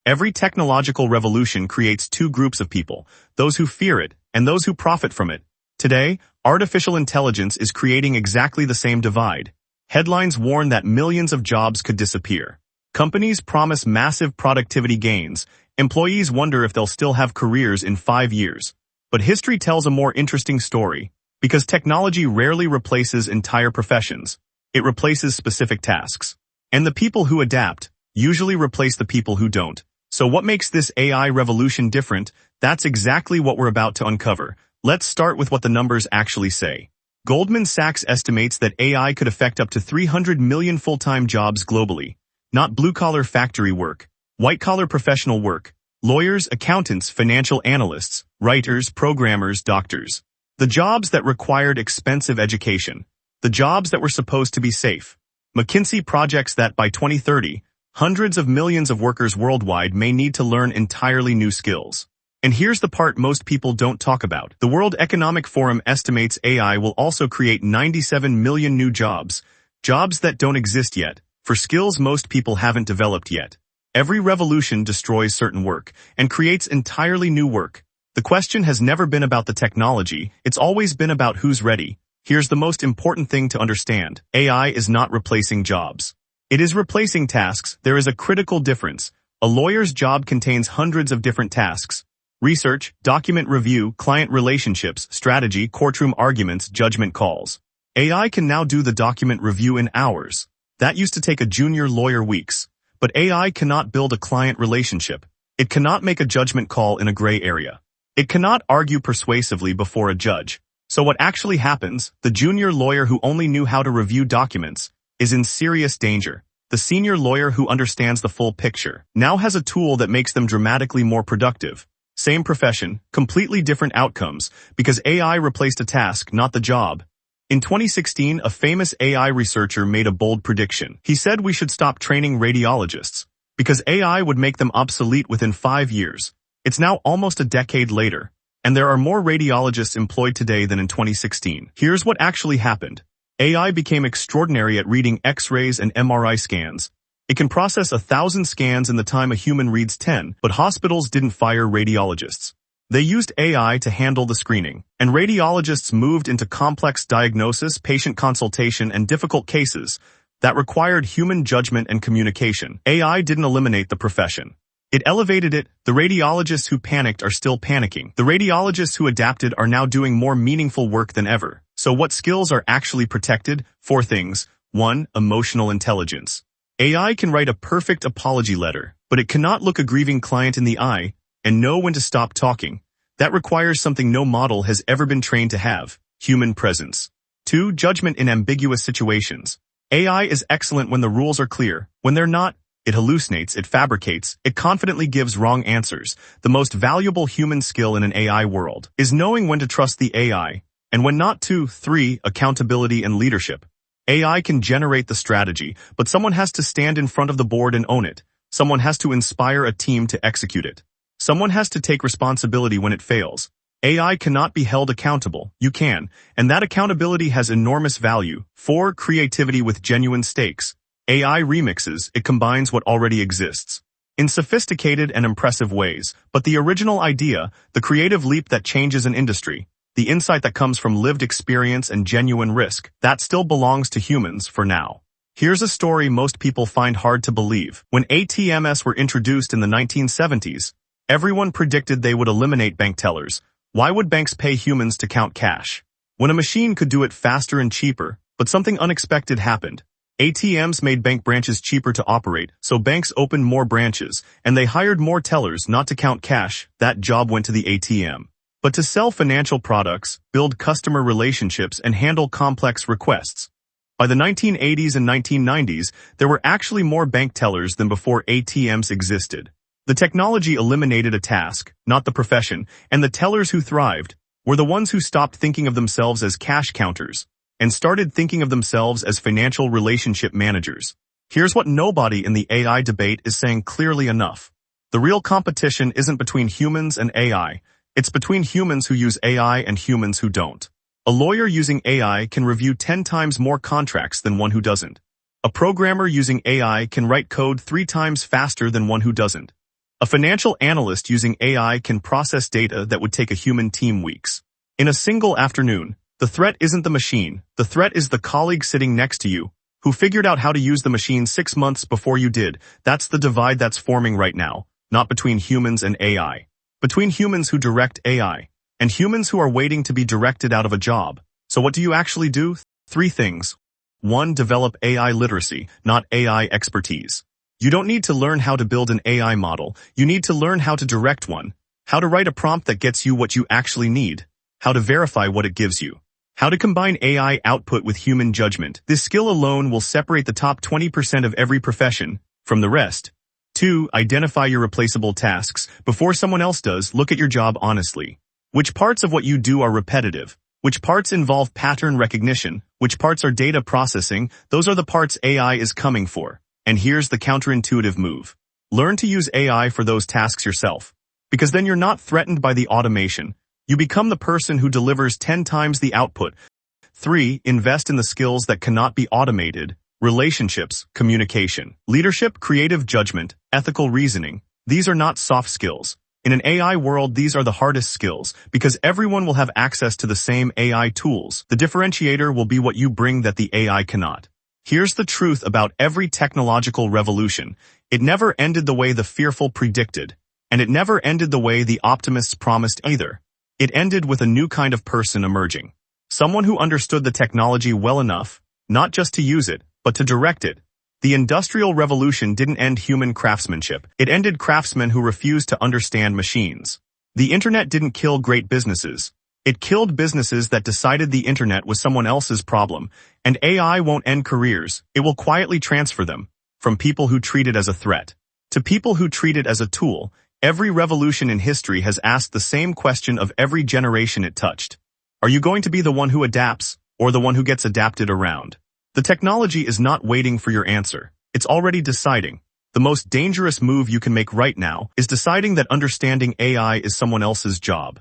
Every technological revolution creates two groups of people, those who fear it and those who profit from it. Today, artificial intelligence is creating exactly the same divide. Headlines warn that millions of jobs could disappear. Companies promise massive productivity gains. Employees wonder if they'll still have careers in 5 years. But history tells a more interesting story. Because technology rarely replaces entire professions. It replaces specific tasks. And the people who adapt usually replace the people who don't. So what makes this AI revolution different? That's exactly what we're about to uncover. Let's start with what the numbers actually say. Goldman Sachs estimates that AI could affect up to 300 million full-time jobs globally. Not blue-collar factory work, white-collar professional work, lawyers, accountants, financial analysts, writers, programmers, doctors. The jobs that required expensive education. The jobs that were supposed to be safe. McKinsey projects that by 2030, hundreds of millions of workers worldwide may need to learn entirely new skills. And here's the part most people don't talk about. The World Economic Forum estimates AI will also create 97 million new jobs. Jobs that don't exist yet, for skills most people haven't developed yet. Every revolution destroys certain work and creates entirely new work. The question has never been about the technology, it's always been about who's ready. Here's the most important thing to understand. AI is not replacing jobs. It is replacing tasks. There is a critical difference. A lawyer's job contains hundreds of different tasks. Research, document review, client relationships, strategy, courtroom arguments, judgment calls. AI can now do the document review in hours. That used to take a junior lawyer weeks. But AI cannot build a client relationship. It cannot make a judgment call in a gray area. It cannot argue persuasively before a judge. So what actually happens, the junior lawyer who only knew how to review documents is in serious danger. The senior lawyer who understands the full picture now has a tool that makes them dramatically more productive. Same profession, completely different outcomes, because AI replaced a task, not the job. In 2016, a famous AI researcher made a bold prediction. He said we should stop training radiologists, because AI would make them obsolete within 5 years. It's now almost a decade later, and there are more radiologists employed today than in 2016. Here's what actually happened. AI became extraordinary at reading X-rays and MRI scans. It can process 1,000 scans in the time a human reads 10, but hospitals didn't fire radiologists. They used AI to handle the screening, and radiologists moved into complex diagnosis, patient consultation, and difficult cases that required human judgment and communication. AI didn't eliminate the profession. It elevated it. The radiologists who panicked are still panicking. The radiologists who adapted are now doing more meaningful work than ever. So what skills are actually protected? 4 things. 1. Emotional intelligence. AI can write a perfect apology letter, but it cannot look a grieving client in the eye and know when to stop talking. That requires something no model has ever been trained to have: human presence. 2. Judgment in ambiguous situations. AI is excellent when the rules are clear. When they're not, it hallucinates, it fabricates, it confidently gives wrong answers. The most valuable human skill in an AI world is knowing when to trust the AI and when not to. 3. Accountability and leadership. AI can generate the strategy, but someone has to stand in front of the board and own it. Someone has to inspire a team to execute it. Someone has to take responsibility when it fails. AI cannot be held accountable. You can, and that accountability has enormous value. 4. Creativity with genuine stakes. AI remixes, it combines what already exists in sophisticated and impressive ways, but the original idea, the creative leap that changes an industry, the insight that comes from lived experience and genuine risk, that still belongs to humans for now. Here's a story most people find hard to believe. When ATMs were introduced in the 1970s, everyone predicted they would eliminate bank tellers. Why would banks pay humans to count cash when a machine could do it faster and cheaper? But something unexpected happened. ATMs made bank branches cheaper to operate, so banks opened more branches, and they hired more tellers not to count cash. That job went to the ATM. But to sell financial products, build customer relationships, and handle complex requests. By the 1980s and 1990s, there were actually more bank tellers than before ATMs existed. The technology eliminated a task, not the profession, and the tellers who thrived were the ones who stopped thinking of themselves as cash counters and started thinking of themselves as financial relationship managers. Here's what nobody in the AI debate is saying clearly enough. The real competition isn't between humans and AI. It's between humans who use AI and humans who don't. A lawyer using AI can review 10 times more contracts than one who doesn't. A programmer using AI can write code 3 times faster than one who doesn't. A financial analyst using AI can process data that would take a human team weeks. In a single afternoon, the threat isn't the machine, the threat is the colleague sitting next to you, who figured out how to use the machine 6 months before you did. That's the divide that's forming right now, not between humans and AI. Between humans who direct AI, and humans who are waiting to be directed out of a job. So what do you actually do? 3 things. 1. Develop AI literacy, not AI expertise. You don't need to learn how to build an AI model, you need to learn how to direct one, how to write a prompt that gets you what you actually need, how to verify what it gives you, how to combine AI output with human judgment. This skill alone will separate the top 20% of every profession from the rest. 2. Identify your replaceable tasks. Before someone else does, look at your job honestly. Which parts of what you do are repetitive? Which parts involve pattern recognition? Which parts are data processing? Those are the parts AI is coming for. And here's the counterintuitive move. Learn to use AI for those tasks yourself. Because then you're not threatened by the automation. You become the person who delivers 10 times the output. 3. Invest in the skills that cannot be automated. Relationships, communication, leadership, creative judgment, ethical reasoning. These are not soft skills. In an AI world, these are the hardest skills, because everyone will have access to the same AI tools. The differentiator will be what you bring that the AI cannot. Here's the truth about every technological revolution. It never ended the way the fearful predicted, and it never ended the way the optimists promised either. It ended with a new kind of person emerging. Someone who understood the technology well enough, not just to use it, but to direct it. The Industrial Revolution didn't end human craftsmanship. It ended craftsmen who refused to understand machines. The internet didn't kill great businesses. It killed businesses that decided the internet was someone else's problem. And AI won't end careers. It will quietly transfer them from people who treat it as a threat to people who treat it as a tool. Every revolution in history has asked the same question of every generation it touched. Are you going to be the one who adapts, or the one who gets adapted around? The technology is not waiting for your answer. It's already deciding. The most dangerous move you can make right now is deciding that understanding AI is someone else's job.